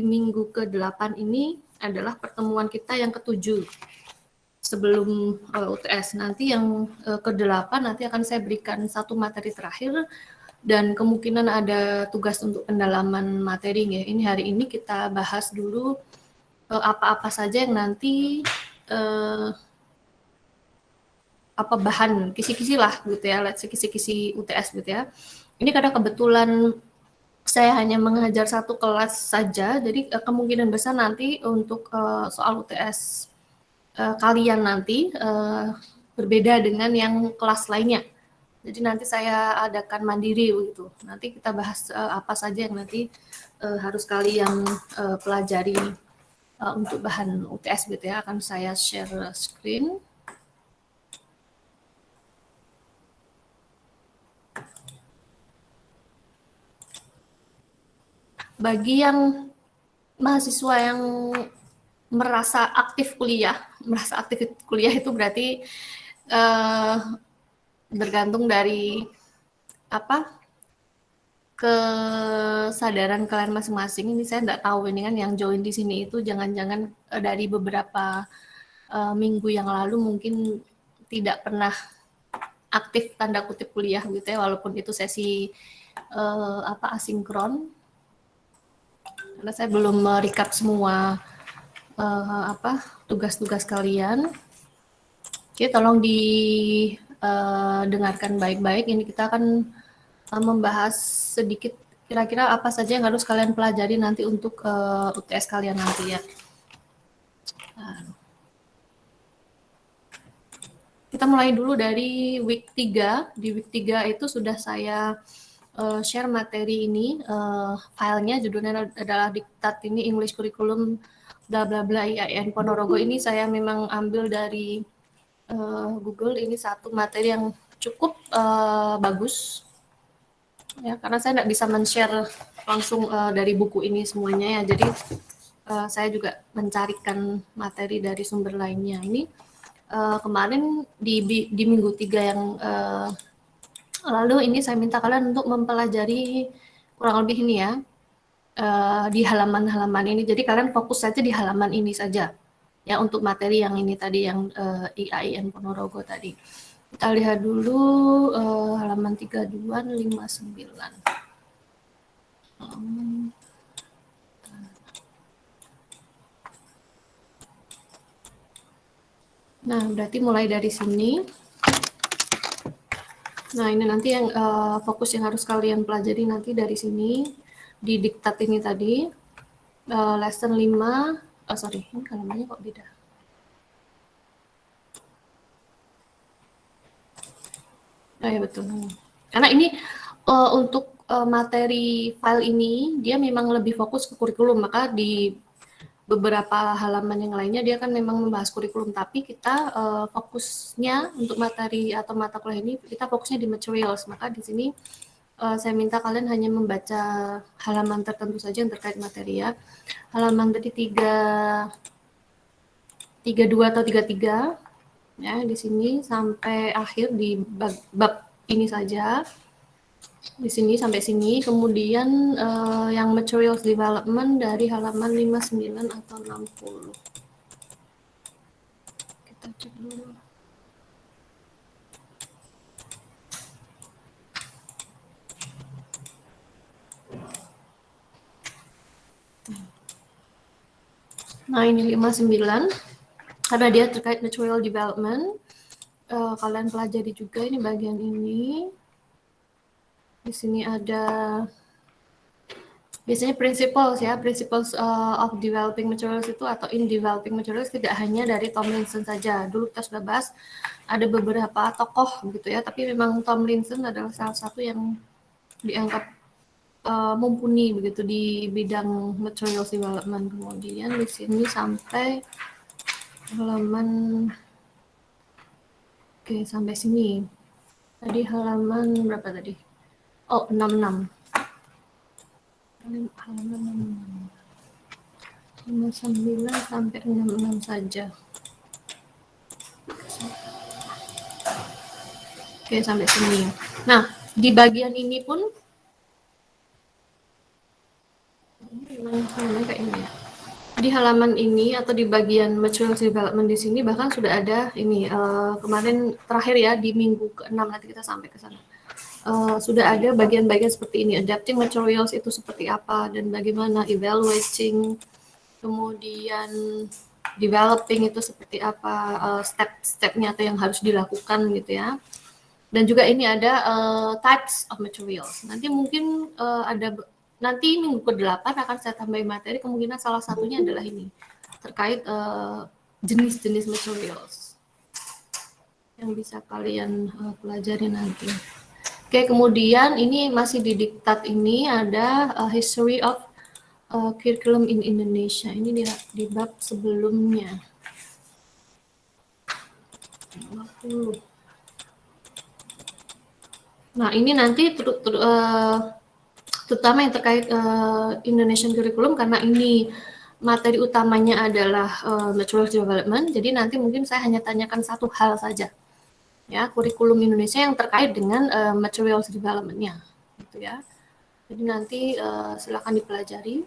minggu ke-8 ini adalah pertemuan kita yang ke-7 sebelum UTS. Nanti yang ke-8 nanti akan saya berikan satu materi terakhir dan kemungkinan ada tugas untuk pendalaman materi ya. Ini hari ini kita bahas dulu apa-apa saja yang nanti apa bahan kisi-kisi lah gitu ya, kisi-kisi UTS gitu ya. Ini karena kebetulan saya hanya mengajar satu kelas saja, jadi kemungkinan besar nanti untuk soal UTS kalian nanti berbeda dengan yang kelas lainnya. Jadi nanti saya adakan mandiri begitu. Nanti kita bahas apa saja yang nanti harus kalian pelajari untuk bahan UTS gitu ya. Akan saya share screen. Bagi yang mahasiswa yang merasa aktif kuliah itu berarti bergantung dari apa kesadaran kalian masing-masing. Ini saya nggak tahu ini kan yang join di sini itu jangan-jangan dari beberapa minggu yang lalu mungkin tidak pernah aktif tanda kutip kuliah gitu ya, walaupun itu sesi asinkron. Karena saya belum merecap semua tugas-tugas kalian. Oke, tolong didengarkan baik-baik. Ini kita akan membahas sedikit kira-kira apa saja yang harus kalian pelajari nanti untuk UTS kalian nanti ya. Kita mulai dulu dari week 3. Di week 3 itu sudah saya share materi ini, filenya judulnya adalah diktat ini English Curriculum bla bla bla IAIN Ponorogo. Ini saya memang ambil dari Google. Ini satu materi yang cukup bagus ya, karena saya nggak bisa men-share langsung dari buku ini semuanya ya, jadi saya juga mencarikan materi dari sumber lainnya. Ini kemarin di minggu 3 yang lalu ini saya minta kalian untuk mempelajari kurang lebih ini ya, di halaman-halaman ini. Jadi kalian fokus saja di halaman ini saja ya untuk materi yang ini tadi yang IAIN Ponorogo tadi. Kita lihat dulu halaman 32 59. Nah, berarti mulai dari sini. Nah, ini nanti yang fokus yang harus kalian pelajari nanti dari sini, di diktat ini tadi, lesson 5, sorry, ini halamannya kok beda. Oh ya betul. Karena ini untuk materi file ini, dia memang lebih fokus ke kurikulum, maka di beberapa halaman yang lainnya dia kan memang membahas kurikulum, tapi kita fokusnya untuk materi atau mata kuliah ini kita fokusnya di materials. Maka di sini saya minta kalian hanya membaca halaman tertentu saja yang terkait materi ya. Halaman tadi 32 atau 33 ya, di sini sampai akhir di bab ini saja. Di sini sampai sini, kemudian yang materials development dari halaman 59 atau 60. Kita cek dulu. Nah, ini 59. Karena dia terkait material development. Kalian pelajari juga ini bagian ini. Di sini ada biasanya principles ya, principles of developing materials itu atau in developing materials tidak hanya dari Tomlinson saja. Dulu kita sudah bahas ada beberapa tokoh gitu ya, tapi memang Tomlinson adalah salah satu yang dianggap mumpuni begitu di bidang materials development. Kemudian di sini sampai halaman sampai sini. Tadi halaman berapa tadi? Oh, 66. Halaman 59 sampai 66 saja. Oke, sampai sini. Nah, di bagian ini pun memang kayak ini. ya. Di halaman ini atau di bagian material development di sini bahkan sudah ada ini kemarin terakhir ya di minggu ke-6 nanti kita sampai ke sana. Sudah ada bagian-bagian seperti ini, adapting materials itu seperti apa dan bagaimana, evaluating, kemudian developing itu seperti apa, step-stepnya atau yang harus dilakukan gitu ya. Dan juga ini ada types of materials. Nanti mungkin nanti minggu ke-8 akan saya tambahin materi, kemungkinan salah satunya adalah ini, terkait jenis-jenis materials yang bisa kalian pelajari nanti. Oke, kemudian ini masih di diktat ini ada history of curriculum in Indonesia. Ini di bab sebelumnya. 50. Nah, ini nanti terutama yang terkait Indonesian curriculum, karena ini materi utamanya adalah material development, jadi nanti mungkin saya hanya tanyakan satu hal saja, ya, kurikulum Indonesia yang terkait dengan materials development-nya, gitu ya. Jadi nanti silakan dipelajari.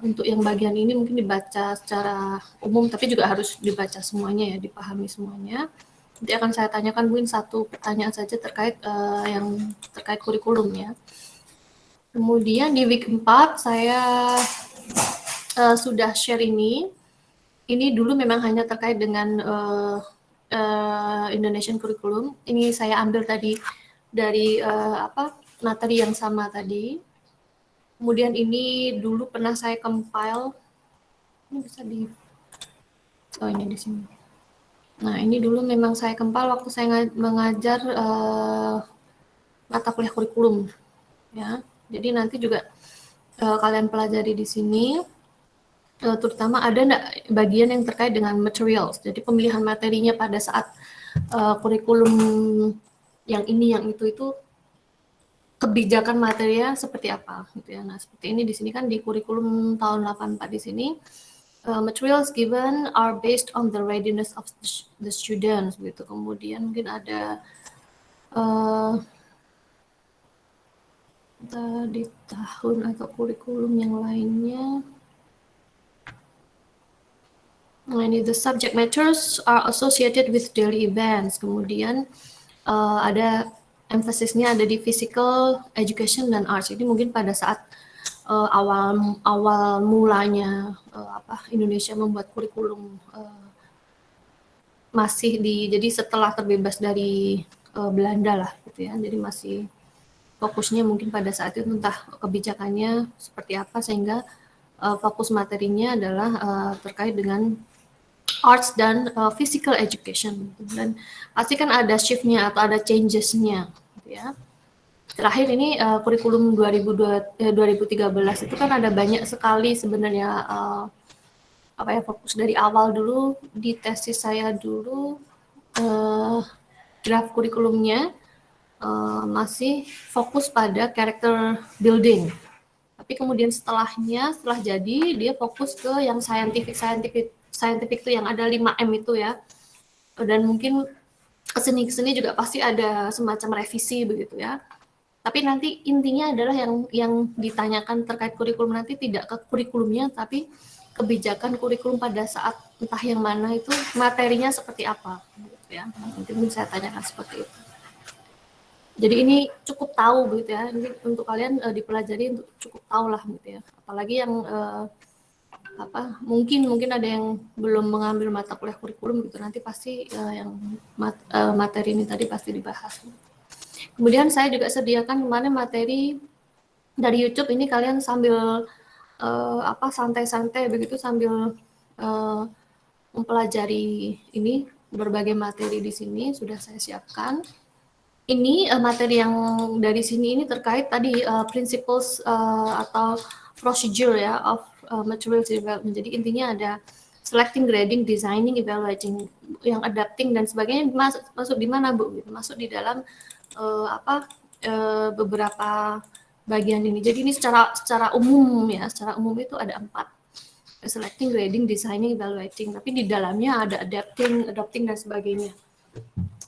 Untuk yang bagian ini mungkin dibaca secara umum, tapi juga harus dibaca semuanya ya, dipahami semuanya. Nanti akan saya tanyakan mungkin satu pertanyaan saja terkait yang terkait kurikulum ya. Kemudian di week 4 saya sudah share ini. Ini dulu memang hanya terkait dengan Indonesian curriculum. Ini saya ambil tadi dari materi yang sama tadi. Kemudian ini dulu pernah saya compile. Ini bisa ini di sini. Nah, ini dulu memang saya compile waktu saya mengajar mata kuliah kurikulum, ya. Jadi nanti juga kalian pelajari di sini, terutama ada bagian yang terkait dengan materials. Jadi pemilihan materinya pada saat kurikulum yang ini, yang itu kebijakan materinya seperti apa, gitu ya. Nah, seperti ini di sini kan di kurikulum tahun 84 di sini. Materials given are based on the readiness of the students, gitu. Kemudian mungkin ada di tahun atau kurikulum yang lainnya. Nah, ini the subject matters are associated with daily events. Kemudian ada emphasisnya ada di physical education dan arts. Jadi mungkin pada saat awal mulanya Indonesia membuat kurikulum masih jadi setelah terbebas dari Belanda lah, gitu ya. Jadi masih fokusnya mungkin pada saat itu entah kebijakannya seperti apa, sehingga fokus materinya adalah terkait dengan arts dan physical education. Dan pasti kan ada shift-nya atau ada changes-nya, gitu ya. Terakhir ini kurikulum 2013 itu kan ada banyak sekali sebenarnya fokus dari awal dulu di tesis saya dulu draft kurikulumnya masih fokus pada character building. Tapi kemudian setelah jadi dia fokus ke yang scientific itu yang ada 5M itu ya. Dan mungkin keseni juga pasti ada semacam revisi begitu ya. Tapi nanti intinya adalah yang ditanyakan terkait kurikulum nanti tidak ke kurikulumnya, tapi kebijakan kurikulum pada saat entah yang mana itu materinya seperti apa, gitu ya. Nanti mungkin saya tanyakan seperti itu. Jadi ini cukup tahu gitu ya. Ini untuk kalian dipelajari untuk cukup tahu lah gitu ya. Apalagi yang mungkin ada yang belum mengambil mata kuliah kurikulum gitu, nanti pasti yang materi ini tadi pasti dibahas. Kemudian saya juga sediakan kemarin materi dari YouTube, ini kalian sambil santai-santai begitu sambil mempelajari ini berbagai materi di sini sudah saya siapkan. Ini materi yang dari sini ini terkait tadi principles atau procedure ya of material development. Jadi intinya ada selecting, grading, designing, evaluating, yang adapting dan sebagainya masuk di mana Bu? Gitu. Masuk di dalam beberapa bagian ini. Jadi ini secara umum ya, secara umum itu ada 4. Selecting, grading, designing, evaluating. Tapi di dalamnya ada adapting dan sebagainya.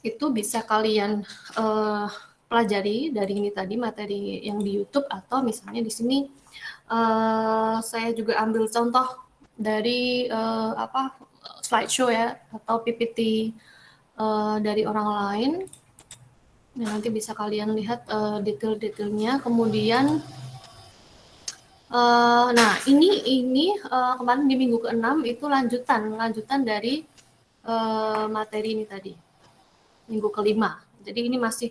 Itu bisa kalian pelajari dari ini tadi materi yang di YouTube, atau misalnya di sini Saya juga ambil contoh dari slideshow ya atau PPT dari orang lain. Nah, nanti bisa kalian lihat detail-detailnya. Kemudian, nah ini kemarin di minggu ke-6 itu lanjutan dari materi ini tadi, minggu ke-5. Jadi ini masih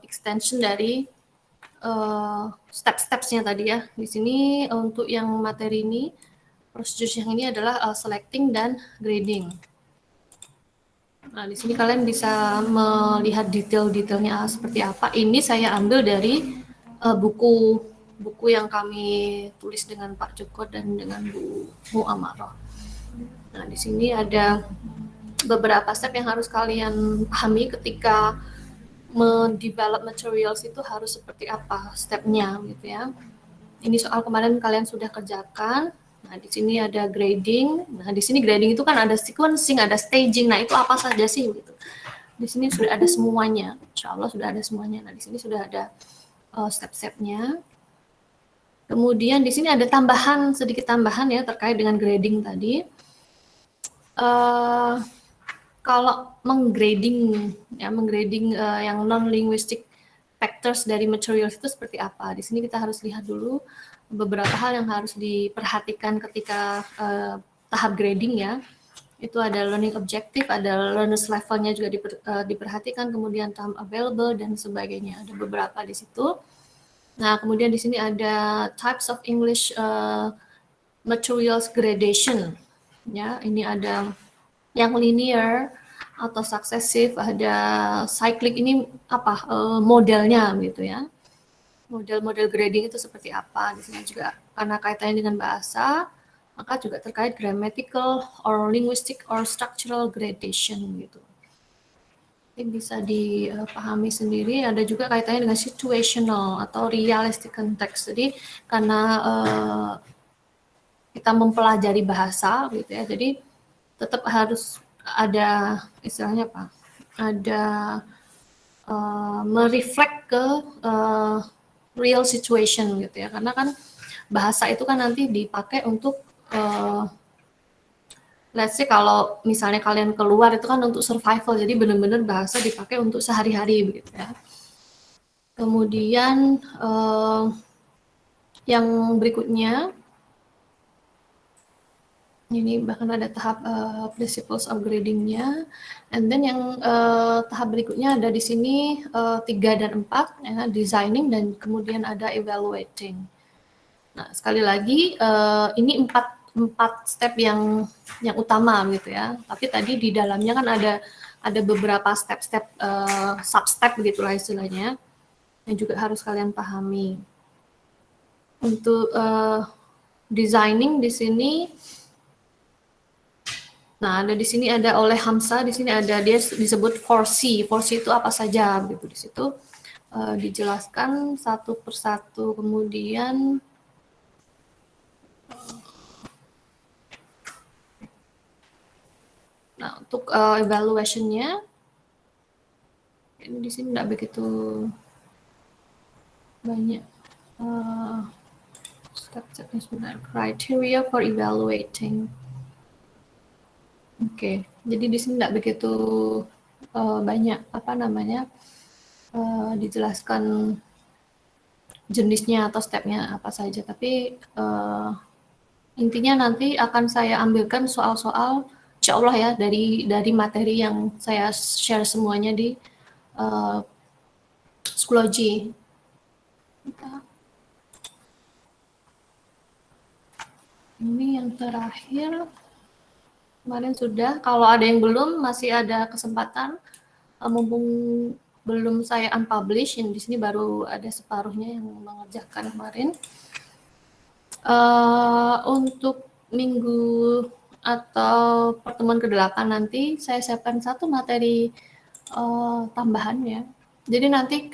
extension dari step-stepsnya tadi ya. Di sini untuk yang materi ini, procedures yang ini adalah selecting dan grading. Nah, di sini kalian bisa melihat detail-detailnya seperti apa. Ini saya ambil dari buku yang kami tulis dengan Pak Joko dan dengan Bu Muamaroh. Nah, di sini ada beberapa step yang harus kalian pahami ketika mendevelop materials itu harus seperti apa stepnya gitu ya. Ini soal kemarin kalian sudah kerjakan. Nah, di sini ada grading. Nah, di sini grading itu kan ada sequencing, ada staging. Nah, itu apa saja sih gitu. Di sini sudah ada semuanya. Insya Allah sudah ada semuanya. Nah, di sini sudah ada step-stepnya. Kemudian di sini ada sedikit tambahan ya terkait dengan grading tadi. Kalau menggrading yang non-linguistic factors dari materials itu seperti apa? Di sini kita harus lihat dulu beberapa hal yang harus diperhatikan ketika tahap grading ya. Itu ada learning objective, ada learners levelnya juga diperhatikan, kemudian time available dan sebagainya. Ada beberapa di situ. Nah, kemudian di sini ada types of English materials gradation. Ya, ini ada yang linear atau successive, ada cyclic. Ini apa modelnya gitu ya. Model-model grading itu seperti apa? Di sini juga karena kaitannya dengan bahasa, maka juga terkait grammatical or linguistic or structural gradation gitu. Ini bisa dipahami sendiri. Ada juga kaitannya dengan situational atau realistic context. Jadi karena kita mempelajari bahasa gitu ya, jadi tetap harus ada istilahnya apa? Ada mereflect ke real situation gitu ya, karena kan bahasa itu kan nanti dipakai untuk let's say kalau misalnya kalian keluar itu kan untuk survival, jadi benar-benar bahasa dipakai untuk sehari-hari begitu ya. Kemudian yang berikutnya ini bahkan ada tahap principles of grading-nya, and then yang tahap berikutnya ada di sini 3 dan 4 ya, designing dan kemudian ada evaluating. Nah, sekali lagi ini empat step yang utama gitu ya. Tapi tadi di dalamnya kan ada beberapa step-step sub-step begitulah istilahnya yang juga harus kalian pahami. Untuk designing di sini, nah ada di sini ada oleh Hamsa, di sini ada dia disebut 4C. 4C itu apa saja gitu di situ dijelaskan satu persatu. Kemudian nah untuk evaluation-nya ini di sini tidak begitu banyak step-stepnya sebenarnya. Criteria for evaluating. Oke, jadi di sini tidak begitu banyak dijelaskan jenisnya atau stepnya apa saja, tapi intinya nanti akan saya ambilkan soal-soal insya Allah ya dari materi yang saya share semuanya di Schoology. Ini yang terakhir. Kemarin sudah, kalau ada yang belum masih ada kesempatan, mumpung belum saya unpublish, yang di sini baru ada separuhnya yang mengerjakan kemarin. Untuk minggu atau pertemuan ke-8 nanti saya siapkan satu materi tambahan ya. Jadi nanti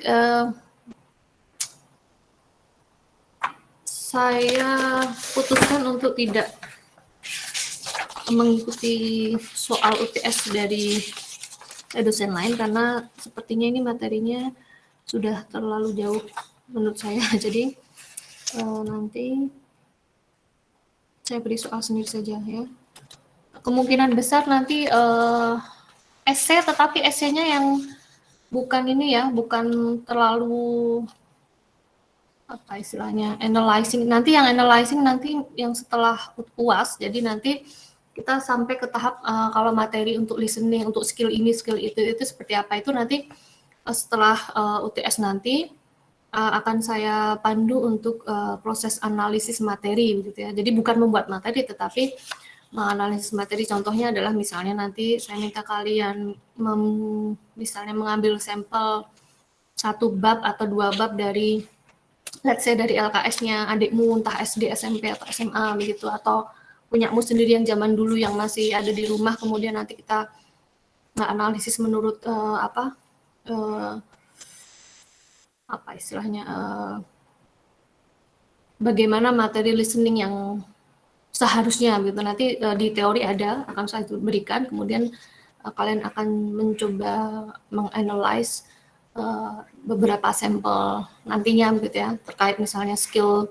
saya putuskan untuk tidak mengikuti soal UTS dari dosen lain karena sepertinya ini materinya sudah terlalu jauh menurut saya. Jadi nanti saya beri soal sendiri saja ya. Kemungkinan besar nanti essay, tetapi essaynya yang bukan ini ya, bukan terlalu apa istilahnya analyzing. Nanti yang analyzing nanti yang setelah UAS. Jadi nanti kita sampai ke tahap kalau materi untuk listening, untuk skill ini, skill itu seperti apa itu nanti setelah UTS nanti akan saya pandu untuk proses analisis materi gitu ya. Jadi bukan membuat materi tetapi menganalisis materi. Contohnya adalah misalnya nanti saya minta kalian misalnya mengambil sampel 1 bab atau 2 bab dari let's say dari LKS-nya adikmu entah SD, SMP atau SMA begitu, atau punyamu sendiri yang zaman dulu yang masih ada di rumah, kemudian nanti kita analisis menurut apa istilahnya bagaimana materi listening yang seharusnya gitu. Nanti di teori ada akan saya berikan, kemudian kalian akan mencoba menganalyze beberapa sampel nantinya gitu ya, terkait misalnya skill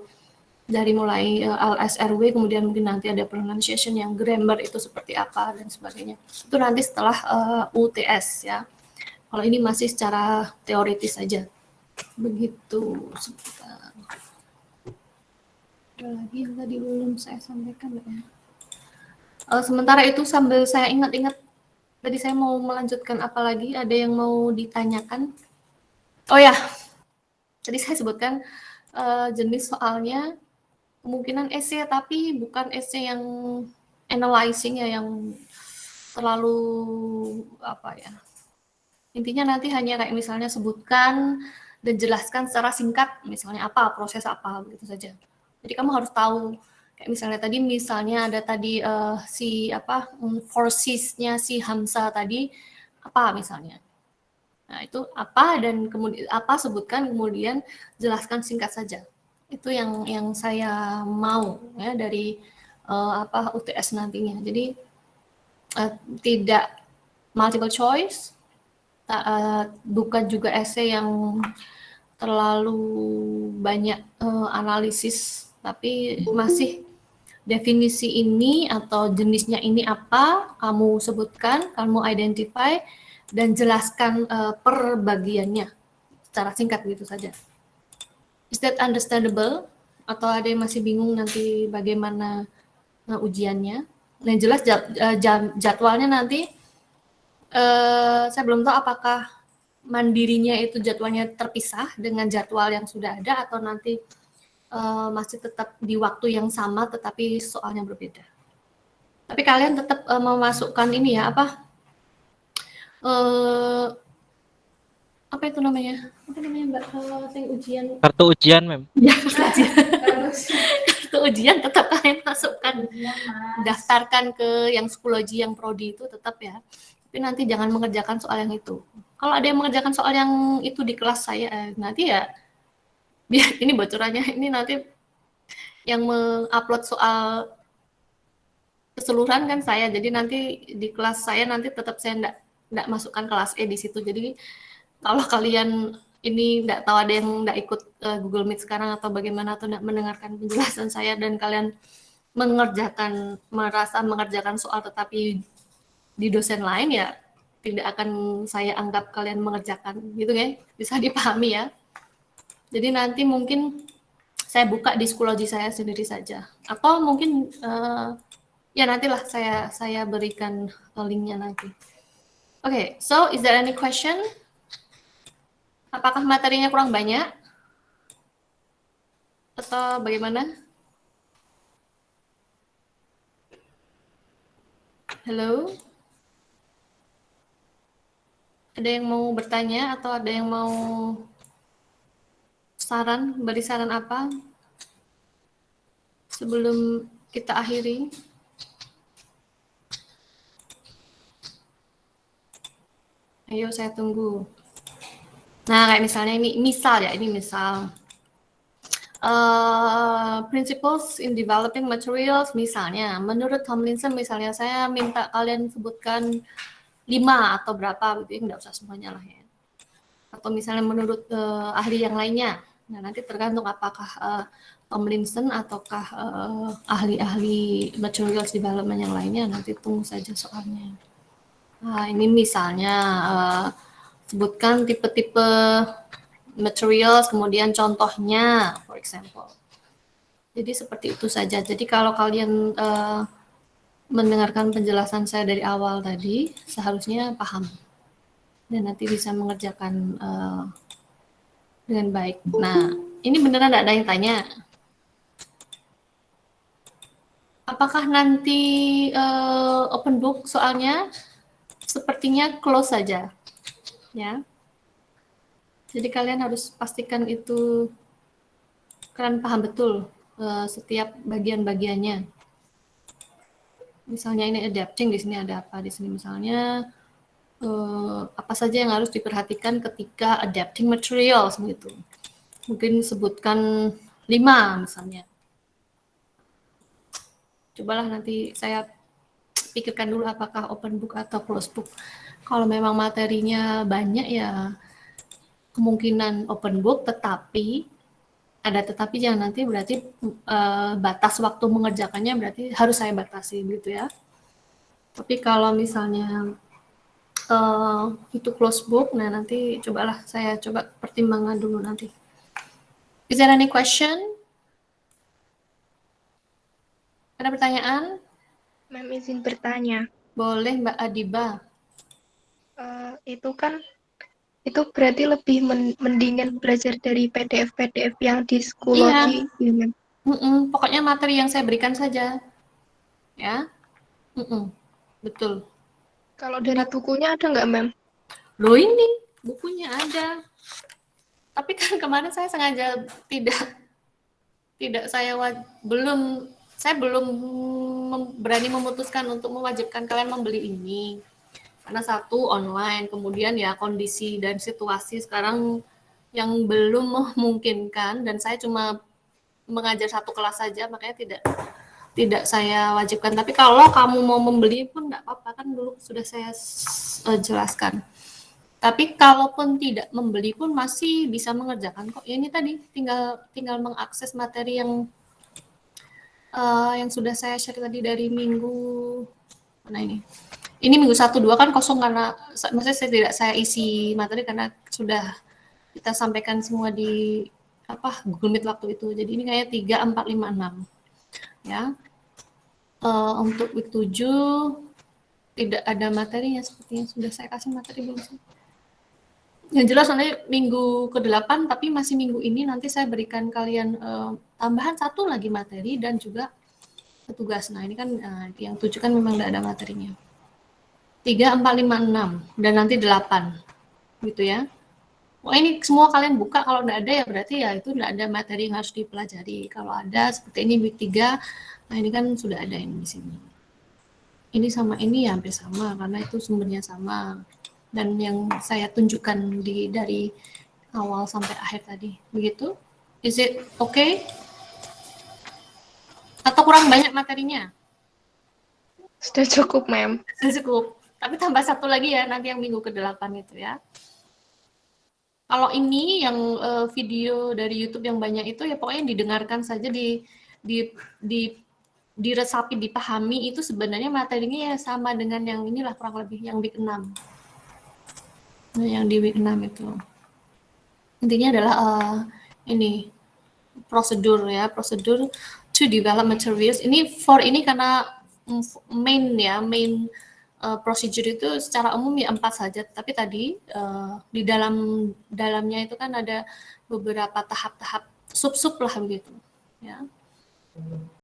dari mulai LSRW, kemudian mungkin nanti ada pronunciation yang grammar itu seperti apa dan sebagainya. Itu nanti setelah UTS ya. Kalau ini masih secara teoritis saja. Begitu. Sebentar. Ada lagi yang tadi belum saya sampaikan ya. Sementara itu sambil saya ingat-ingat, tadi saya mau melanjutkan apa lagi? Ada yang mau ditanyakan? Oh ya, tadi saya sebutkan jenis soalnya kemungkinan essay, tapi bukan essay yang analyzing ya, yang terlalu apa ya. Intinya nanti hanya kayak misalnya sebutkan dan jelaskan secara singkat, misalnya apa, proses apa, begitu saja. Jadi kamu harus tahu, kayak misalnya tadi, misalnya ada tadi si apa, forces-nya si Hamzah tadi, apa misalnya. Nah itu apa, dan kemudian apa sebutkan, kemudian jelaskan singkat saja. Itu yang saya mau ya dari UTS nantinya. Jadi tidak multiple choice, bukan juga essay yang terlalu banyak analisis, tapi masih definisi ini atau jenisnya ini apa, kamu sebutkan, kamu identify, dan jelaskan per bagiannya secara singkat gitu saja. Is that understandable? Atau ada yang masih bingung nanti bagaimana ujiannya? Yang jelas jadwalnya nanti saya belum tahu apakah mandirinya itu jadwalnya terpisah dengan jadwal yang sudah ada atau nanti masih tetap di waktu yang sama tetapi soalnya berbeda. Tapi kalian tetap memasukkan ini ya, apa itu namanya? Apa namanya Mbak? Ujian. Kartu ujian, Mem. Ya, kartu ujian tetap kalian masukkan. Daftarkan ke yang psikologi, yang prodi itu tetap ya. Tapi nanti jangan mengerjakan soal yang itu. Kalau ada yang mengerjakan soal yang itu di kelas saya, nanti ya, biar ini bocorannya, ini nanti yang mengupload soal keseluruhan kan saya, jadi nanti di kelas saya nanti tetap saya enggak masukkan kelas E di situ. Jadi kalau kalian ini enggak tahu, ada yang enggak ikut Google Meet sekarang atau bagaimana, atau enggak mendengarkan penjelasan saya dan kalian merasa mengerjakan soal tetapi di dosen lain, ya tidak akan saya anggap kalian mengerjakan gitu ya, bisa dipahami ya. Jadi nanti mungkin saya buka di psikologi saya sendiri saja, atau mungkin ya nantilah saya berikan linknya nanti. Okay, so is there any question? Apakah materinya kurang banyak atau bagaimana? Halo? Ada yang mau bertanya atau ada yang mau beri saran apa sebelum kita akhiri? Ayo, saya tunggu. Nah, kayak misalnya ini misal. Principles in developing materials, misalnya menurut Tomlinson, misalnya saya minta kalian sebutkan 5 atau berapa gitu, enggak usah semuanya lah ya. Atau misalnya menurut ahli yang lainnya. Nah, nanti tergantung apakah Tomlinson ataukah ahli-ahli materials development yang lainnya, nanti tunggu saja soalnya. Nah, ini misalnya sebutkan tipe-tipe materials, kemudian contohnya, for example. Jadi seperti itu saja. Jadi kalau kalian mendengarkan penjelasan saya dari awal tadi, seharusnya paham dan nanti bisa mengerjakan dengan baik. Nah, ini beneran ada yang tanya. Apakah nanti open book soalnya? Sepertinya close saja, ya. Jadi kalian harus pastikan itu kalian paham betul setiap bagian-bagiannya. Misalnya ini adapting, di sini ada apa? Di sini misalnya apa saja yang harus diperhatikan ketika adapting materials gitu. Mungkin sebutkan 5 misalnya. Cobalah nanti saya pikirkan dulu apakah open book atau closed book. Kalau memang materinya banyak ya kemungkinan open book, tetapi ada tetapinya nanti berarti batas waktu mengerjakannya berarti harus saya batasi gitu ya. Tapi kalau misalnya itu close book, nah nanti cobalah saya coba pertimbangkan dulu nanti. Is there any question? Ada pertanyaan? Ma'am izin bertanya. Boleh Mbak Adiba. Itu kan itu berarti lebih mendingan belajar dari PDF-PDF yang di Iya, Schoology, ya, Ma'am. pokoknya materi yang saya berikan saja, ya. Betul. Kalau dari bukunya ada nggak, Ma'am? Loh ini bukunya ada. Tapi kan kemarin saya sengaja saya belum berani memutuskan untuk mewajibkan kalian membeli ini. Karena satu online, kemudian ya kondisi dan situasi sekarang yang belum memungkinkan dan saya cuma mengajar satu kelas saja, makanya tidak saya wajibkan. Tapi kalau kamu mau membeli pun nggak apa-apa, kan dulu sudah saya jelaskan. Tapi kalaupun tidak membeli pun masih bisa mengerjakan kok. Ini tadi tinggal mengakses materi yang sudah saya share tadi dari minggu mana ini. Ini minggu 1 2 kan kosong karena maksudnya saya isi materi karena sudah kita sampaikan semua di Google Meet waktu itu. Jadi ini kayak 3 4 5 6. Ya. Untuk week 7 tidak ada materinya sepertinya, sudah saya kasih materi belum sih? Yang jelas nanti minggu ke-8, tapi masih minggu ini nanti saya berikan kalian tambahan 1 lagi materi dan juga tugas. Nah ini kan yang 7 kan memang tidak ada materinya. 3, 4, 5, 6 dan nanti 8 gitu ya. Wah ini semua kalian buka, kalau tidak ada ya berarti ya itu tidak ada materi yang harus dipelajari. Kalau ada seperti ini week 3, nah ini kan sudah ada ini di sini. Ini sama ini ya hampir sama karena itu sumbernya sama. Dan yang saya tunjukkan dari awal sampai akhir tadi. Begitu? Is it okay? Atau kurang banyak materinya? Sudah cukup, Ma'am. Sudah cukup. Tapi tambah 1 lagi ya, nanti yang minggu ke-8 itu ya. Kalau ini yang video dari YouTube yang banyak itu ya pokoknya didengarkan saja, diresapi, dipahami, itu sebenarnya materinya ya sama dengan yang inilah kurang lebih yang week 6. Nah, yang di week 6 itu. Intinya adalah ini prosedur to develop materials. Ini karena main procedure itu secara umum ya 4 saja, tapi tadi di dalamnya itu kan ada beberapa tahap-tahap sub-sub lah begitu ya.